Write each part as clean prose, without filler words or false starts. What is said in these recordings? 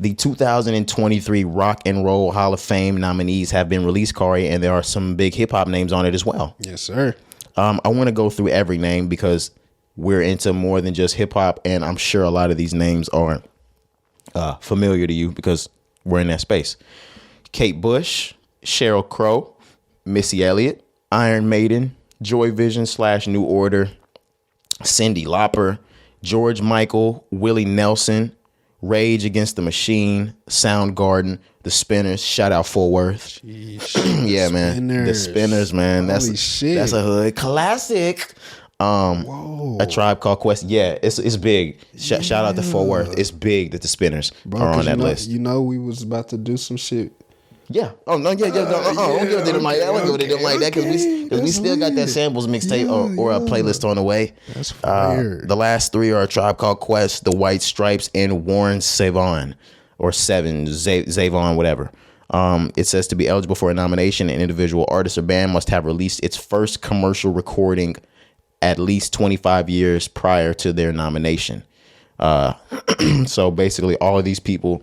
The 2023 Rock and Roll Hall of Fame nominees have been released, Kari, and there are some big hip hop names on it as well. Yes, sir. I want to go through every name because we're into more than just hip hop, and I'm sure a lot of these names aren't familiar to you because we're in that space. Kate Bush, Sheryl Crow, Missy Elliott, Iron Maiden, Joy Vision / New Order, Cyndi Lauper, George Michael, Willie Nelson, Rage Against the Machine, Soundgarden, The Spinners. Shout out Fort Worth. Yeah, man. The Spinners, man. That's a hood classic. Whoa. A Tribe Called Quest. Yeah, it's big. Shout out to Fort Worth. It's big that the Spinners are on that list. You know, we was about to do some shit. Yeah. Oh no. Yeah. Don't give it to them like that. I don't give it to them like that because we still got that samples mixtape or a playlist on the way. That's fire. The last three are A Tribe Called Quest, The White Stripes, and Warren Zevon or Zevon, whatever. It says to be eligible for a nomination, an individual artist or band must have released its first commercial recording at least 25 years prior to their nomination. So basically, all of these people,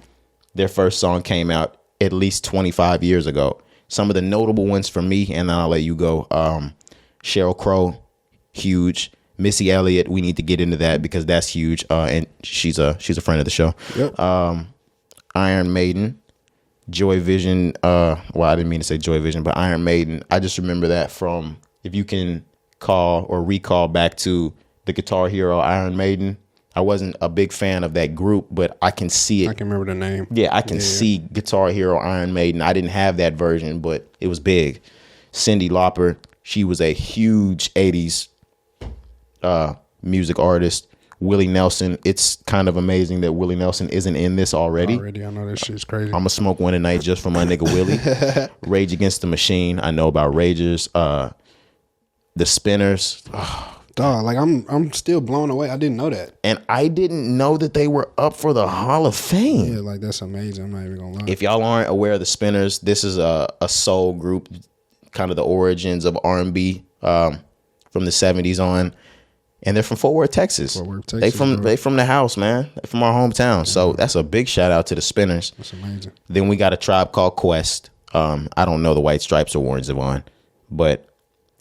their first song came out at least 25 years ago. Some of the notable ones for me, and then I'll let you go. Sheryl Crow, huge. Missy Elliott, we need to get into that because that's huge. And she's a friend of the show. Yep. Iron Maiden, Joy Vision. Well, I didn't mean to say Joy Vision, but Iron Maiden. I just remember that from, if you can call or recall back to the Guitar Hero Iron Maiden. I wasn't a big fan of that group, but I can see it. I can remember the name. Yeah, I can see Guitar Hero Iron Maiden. I didn't have that version, but it was big. Cyndi Lauper, she was a huge 80s music artist. Willie Nelson, it's kind of amazing that Willie Nelson isn't in this already. I know that shit's crazy. I'm going to smoke one tonight just for my nigga Willie. Rage Against the Machine, I know about Ragers. The Spinners. Dog, like I'm still blown away. I didn't know that. And I didn't know that they were up for the Hall of Fame. Yeah, like that's amazing. I'm not even gonna lie. If y'all aren't aware of the Spinners, this is a soul group, kind of the origins of R&B from the 70s on. And they're from Fort Worth, Texas. They from the house, man. They from our hometown. So that's a big shout out to the Spinners. That's amazing. Then we got A Tribe Called Quest. I don't know the White Stripes or Warren Zevon, but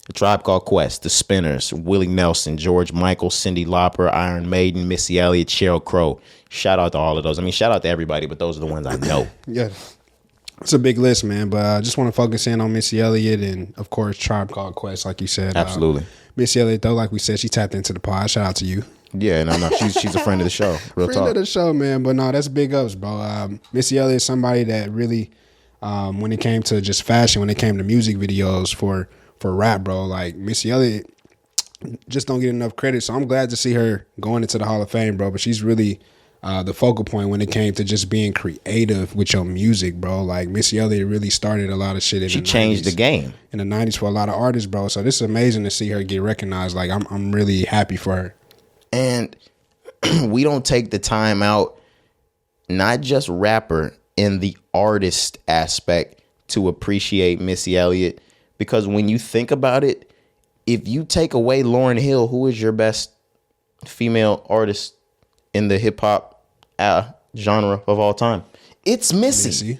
A Tribe Called Quest, The Spinners, Willie Nelson, George Michael, Cyndi Lauper, Iron Maiden, Missy Elliott, Sheryl Crow. Shout out to all of those. I mean, shout out to everybody, but those are the ones I know. Yeah. It's a big list, man, but I just want to focus in on Missy Elliott and, of course, Tribe Called Quest, like you said. Absolutely. Missy Elliott, though, like we said, she tapped into the pod. Shout out to you. Yeah, no, she's a friend of the show. Real friend talk. of the show, man, but no, that's big ups, bro. Missy Elliott is somebody that really, when it came to just fashion, when it came to music videos for rap, bro, like Missy Elliott just don't get enough credit. So I'm glad to see her going into the Hall of Fame, bro. But she's really the focal point when it came to just being creative with your music, bro. Like Missy Elliott really started a lot of shit in the 90s. She changed the game in the 90s for a lot of artists, bro. So this is amazing to see her get recognized. Like I'm really happy for her. And we don't take the time out, not just rapper, in the artist aspect to appreciate Missy Elliott. Because when you think about it, if you take away Lauryn Hill, who is your best female artist in the hip hop genre of all time? It's Missy.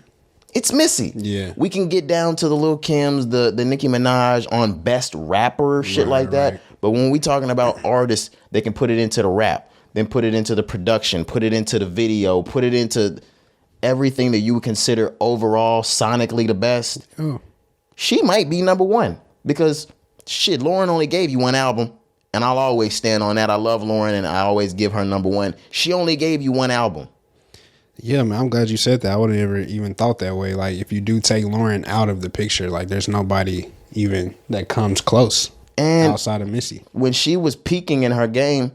It's Missy. Yeah. We can get down to the Lil Kims, the Nicki Minaj on best rapper, shit like that. Right. But when we talking about artists, they can put it into the rap, then put it into the production, put it into the video, put it into everything that you would consider overall sonically the best. Oh. She might be number one because shit, Lauryn only gave you one album, and I'll always stand on that. I love Lauryn, and I always give her number one. She only gave you one album. Yeah, man, I'm glad you said that. I would have never even thought that way. Like, if you do take Lauryn out of the picture, like, there's nobody even that comes close outside of Missy. When she was peaking in her game,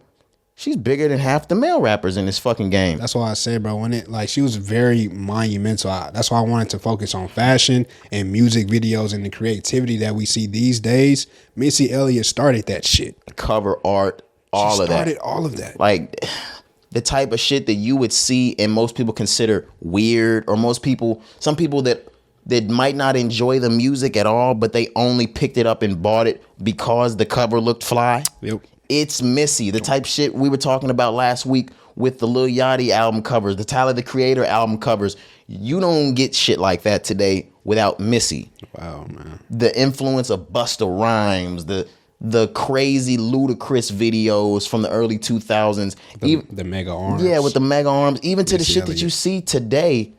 she's bigger than half the male rappers in this fucking game. That's why I said, bro, when it, like, she was very monumental. That's why I wanted to focus on fashion and music videos and the creativity that we see these days. Missy Elliott started that shit. Cover art, all of that. She started all of that. Like, the type of shit that you would see and most people consider weird, or some people that might not enjoy the music at all, but they only picked it up and bought it because the cover looked fly. Yep. It's Missy, the type shit we were talking about last week with the Lil Yachty album covers, the Tyler the Creator album covers. You don't get shit like that today without Missy. Wow, man. The influence of Busta Rhymes, the crazy ludicrous videos from the early 2000s. The mega arms. Yeah, with the mega arms. Even to the Missy shit Elliott. that you see today.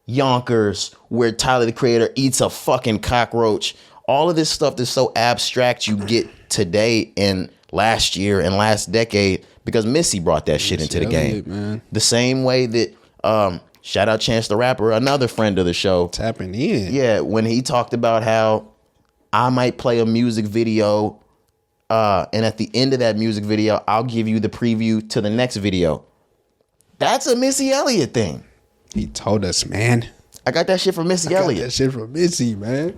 Yonkers, where Tyler the Creator eats a fucking cockroach. All of this stuff that's so abstract you get today and last year and last decade because Missy brought that shit into the Elliott, game. man. The same way that shout out Chance the Rapper, another friend of the show. Tapping in. Yeah, when he talked about how I might play a music video and at the end of that music video, I'll give you the preview to the next video. That's a Missy Elliott thing. He told us, man. I got that shit from Missy Got Elliott. that shit from Missy, man.